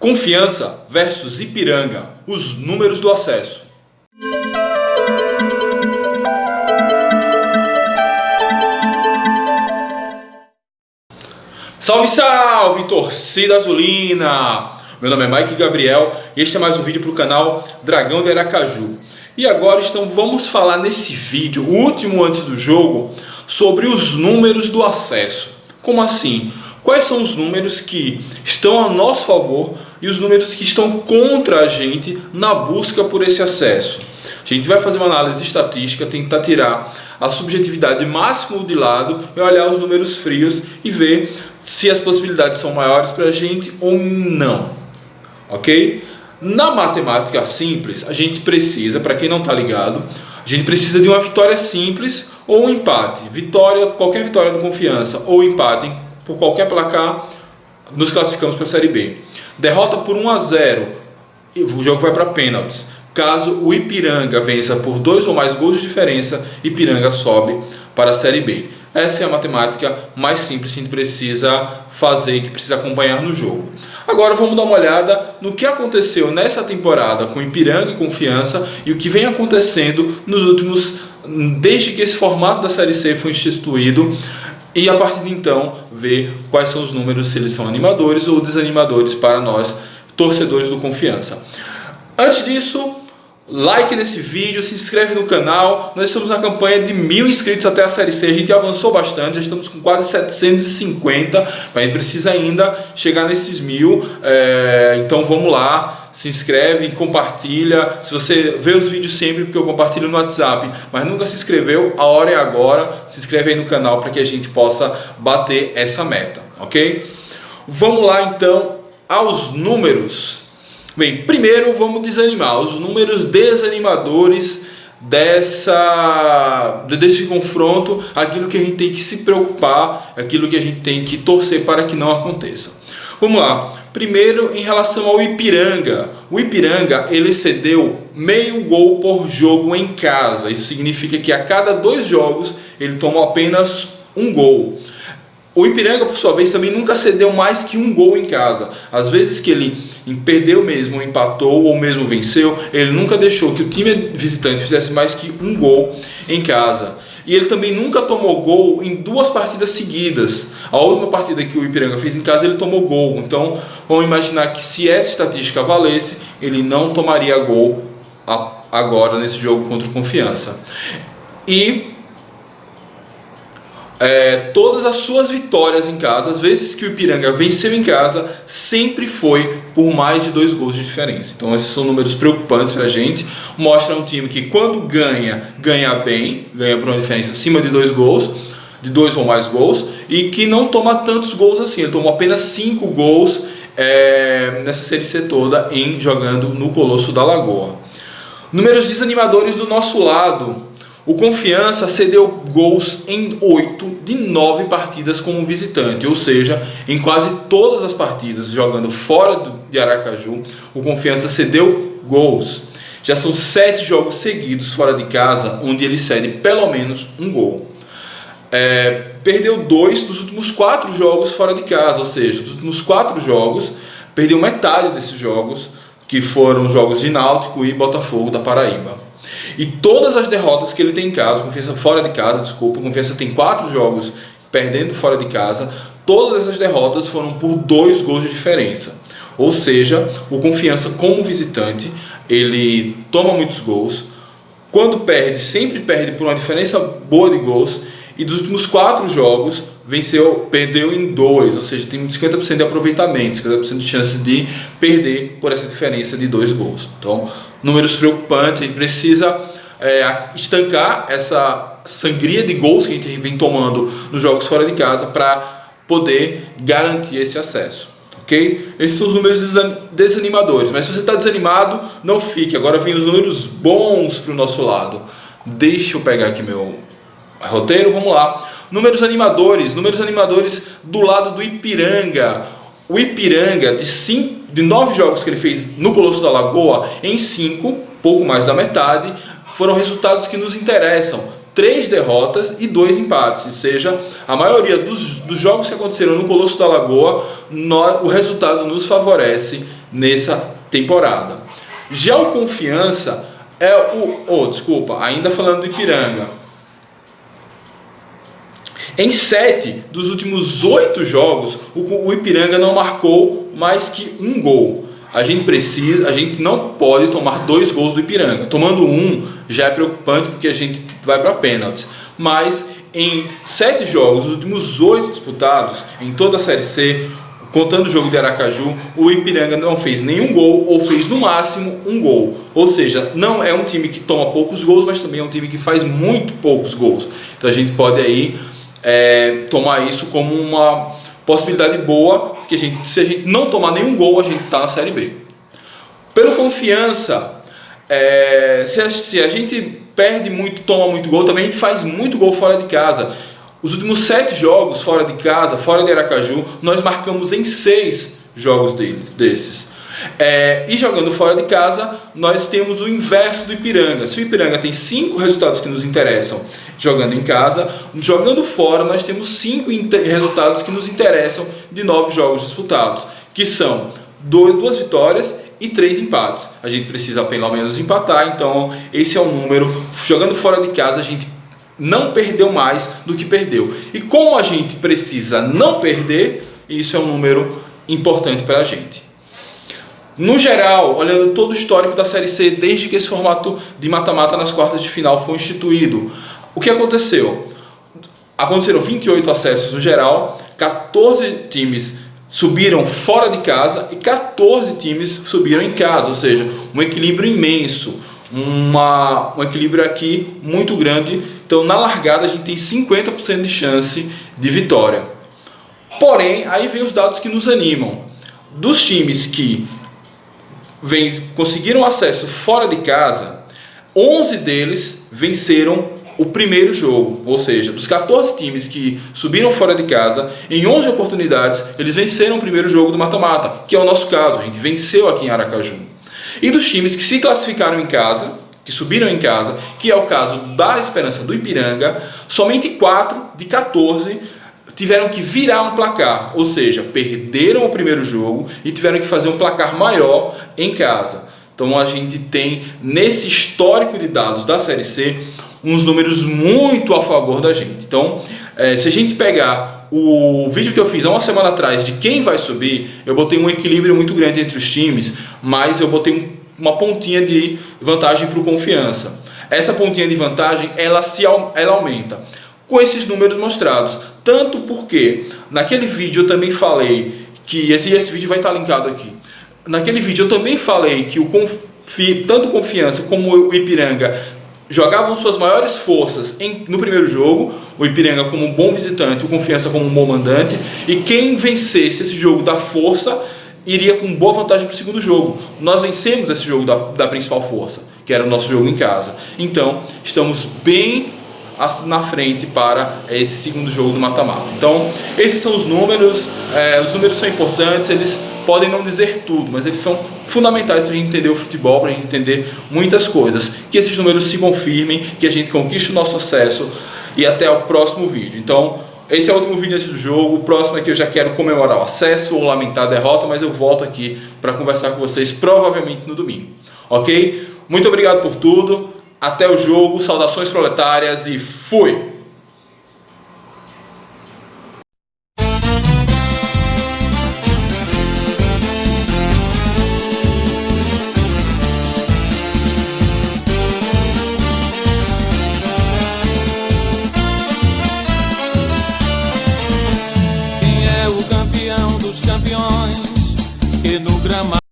Confiança versus Ipiranga, os números do acesso. Salve, salve, torcida azulina! Meu nome é Mike Gabriel e este é mais um vídeo para o canal Dragão de Aracaju. E agora vamos falar nesse vídeo, o último antes do jogo, sobre os números do acesso. Como assim? Quais são os números que estão a nosso favor e os números que estão contra a gente na busca por esse acesso? A gente vai fazer uma análise estatística, tentar tirar a subjetividade máxima de lado e olhar os números frios e ver se as possibilidades são maiores para a gente ou não. Ok? Na matemática simples, a gente precisa, para quem não está ligado, a gente precisa de uma vitória simples ou um empate. Qualquer vitória do Confiança ou empate por qualquer placar, nos classificamos para a Série B. Derrota por 1-0, o jogo vai para pênaltis. Caso o Ipiranga vença por 2 ou mais gols de diferença, Ipiranga sobe para a Série B. Essa é a matemática mais simples que a gente precisa fazer, que precisa acompanhar no jogo. Agora vamos dar uma olhada no que aconteceu nessa temporada com Ipiranga e Confiança e o que vem acontecendo nos últimos, desde que esse formato da Série C foi instituído, e a partir de então ver quais são os números, se eles são animadores ou desanimadores para nós, torcedores do Confiança. Antes disso, like nesse vídeo, se inscreve no canal. Nós estamos na campanha de 1000 inscritos até a Série C. A gente avançou bastante, já estamos com quase 750, mas a gente precisa ainda chegar nesses 1000. Então vamos lá, se inscreve, compartilha. Se você vê os vídeos sempre, porque eu compartilho no WhatsApp, mas nunca se inscreveu, a hora é agora. Se inscreve aí no canal para que a gente possa bater essa meta, ok? Vamos lá então aos números. Bem, primeiro vamos desanimar, os números desanimadores desse confronto, aquilo que a gente tem que se preocupar, aquilo que a gente tem que torcer para que não aconteça. Vamos lá, primeiro em relação ao Ipiranga. O Ipiranga, ele cedeu meio gol por jogo em casa, isso significa que a cada 2 jogos ele toma apenas um gol. O Ipiranga, por sua vez, também nunca cedeu mais que um gol em casa. Às vezes que ele perdeu mesmo, empatou ou mesmo venceu, ele nunca deixou que o time visitante fizesse mais que um gol em casa. E ele também nunca tomou gol em 2 partidas seguidas. A última partida que o Ipiranga fez em casa, ele tomou gol. Então, vamos imaginar que se essa estatística valesse, ele não tomaria gol agora nesse jogo contra o Confiança. E todas as suas vitórias em casa, as vezes que o Ipiranga venceu em casa, sempre foi por mais de 2 gols de diferença. Então esses são números preocupantes para a gente. Mostra um time que quando ganha bem, ganha por uma diferença acima de 2 gols, de 2 ou mais gols, e que não toma tantos gols assim. Ele tomou apenas 5 gols nessa Série C toda, jogando no Colosso da Lagoa. Números desanimadores do nosso lado. O Confiança cedeu gols em 8 de 9 partidas como visitante, ou seja, em quase todas as partidas jogando fora de Aracaju, o Confiança cedeu gols. Já são 7 jogos seguidos fora de casa, onde ele cede pelo menos um gol. Perdeu 2 dos últimos 4 jogos fora de casa, ou seja, dos últimos 4 jogos, perdeu metade desses jogos, que foram jogos de Náutico e Botafogo da Paraíba. E todas as derrotas que ele tem em casa, Confiança fora de casa, Confiança tem 4 jogos perdendo fora de casa, todas essas derrotas foram por 2 gols de diferença. Ou seja, o Confiança como visitante, ele toma muitos gols, quando perde, sempre perde por uma diferença boa de gols, e dos últimos 4 jogos, perdeu em 2, ou seja, tem 50% de aproveitamento, 50% de chance de perder por essa diferença de 2 gols. Então, números preocupantes, a gente precisa estancar essa sangria de gols que a gente vem tomando nos jogos fora de casa para poder garantir esse acesso, ok? Esses são os números desanimadores, mas se você está desanimado, não fique. Agora vem os números bons para o nosso lado. Deixa eu pegar aqui meu roteiro, vamos lá. Números animadores do lado do Ipiranga. O Ipiranga, de 9 jogos que ele fez no Colosso da Lagoa, em 5, pouco mais da metade, foram resultados que nos interessam. 3 derrotas e 2 empates, ou seja, a maioria dos jogos que aconteceram no Colosso da Lagoa, o resultado nos favorece nessa temporada. Já o Confiança é ainda falando do Ipiranga. Em 7 dos últimos 8 jogos, o Ipiranga não marcou mais que um gol. A gente não pode tomar 2 gols do Ipiranga. Tomando um já é preocupante porque a gente vai para pênaltis. Mas em 7 jogos, os últimos 8 disputados, em toda a Série C, contando o jogo de Aracaju, o Ipiranga não fez nenhum gol ou fez no máximo um gol. Ou seja, não é um time que toma poucos gols, mas também é um time que faz muito poucos gols. Então a gente pode aí tomar isso como uma possibilidade boa, que se a gente não tomar nenhum gol, a gente está na Série B. Pelo Confiança, se a gente perde muito, toma muito gol, também a gente faz muito gol fora de casa. Os últimos 7 jogos fora de casa, fora de Aracaju, nós marcamos em 6 jogos desses. E jogando fora de casa, nós temos o inverso do Ipiranga. Se o Ipiranga tem 5 resultados que nos interessam jogando em casa, jogando fora nós temos 5 resultados que nos interessam de 9 jogos disputados, que são 2 vitórias e 3 empates. A gente precisa pelo menos empatar, então esse é o número. Jogando fora de casa, a gente não perdeu mais do que perdeu. E como a gente precisa não perder, isso é um número importante para a gente. No geral, olhando todo o histórico da Série C, desde que esse formato de mata-mata nas quartas de final foi instituído, o que aconteceu? Aconteceram 28 acessos no geral, 14 times subiram fora de casa e 14 times subiram em casa, ou seja, um equilíbrio imenso, um equilíbrio aqui muito grande. Então, na largada, a gente tem 50% de chance de vitória. Porém, aí vem os dados que nos animam. Dos times que conseguiram acesso fora de casa, 11 deles venceram o primeiro jogo, ou seja, dos 14 times que subiram fora de casa, em 11 oportunidades, eles venceram o primeiro jogo do mata-mata, que é o nosso caso, a gente venceu aqui em Aracaju. E dos times que se classificaram em casa, que subiram em casa, que é o caso da Esperança do Ipiranga, somente 4 de 14 tiveram que virar um placar, ou seja, perderam o primeiro jogo e tiveram que fazer um placar maior em casa. Então a gente tem, nesse histórico de dados da Série C, uns números muito a favor da gente. Então, se a gente pegar o vídeo que eu fiz há uma semana atrás de quem vai subir, eu botei um equilíbrio muito grande entre os times, mas eu botei uma pontinha de vantagem para o Confiança. Essa pontinha de vantagem, ela aumenta com esses números mostrados. Tanto porque, naquele vídeo eu também falei que, esse vídeo vai estar linkado aqui, naquele vídeo eu também falei que tanto Confiança como o Ipiranga jogavam suas maiores forças no primeiro jogo, o Ipiranga como um bom visitante, o Confiança como um bom mandante, e quem vencesse esse jogo da força iria com boa vantagem para o segundo jogo. Nós vencemos esse jogo da principal força, que era o nosso jogo em casa. Então, estamos bem na frente para esse segundo jogo do mata-mata. Então, esses são os números são importantes, eles podem não dizer tudo, mas eles são fundamentais para a gente entender o futebol, para a gente entender muitas coisas. Que esses números se confirmem, que a gente conquiste o nosso acesso, e até o próximo vídeo. Então, esse é o último vídeo desse jogo. O próximo aqui eu já quero comemorar o acesso ou lamentar a derrota, mas eu volto aqui para conversar com vocês provavelmente no domingo. Ok? Muito obrigado por tudo. Até o jogo, saudações proletárias e fui! Quem é o campeão dos campeões que no gramado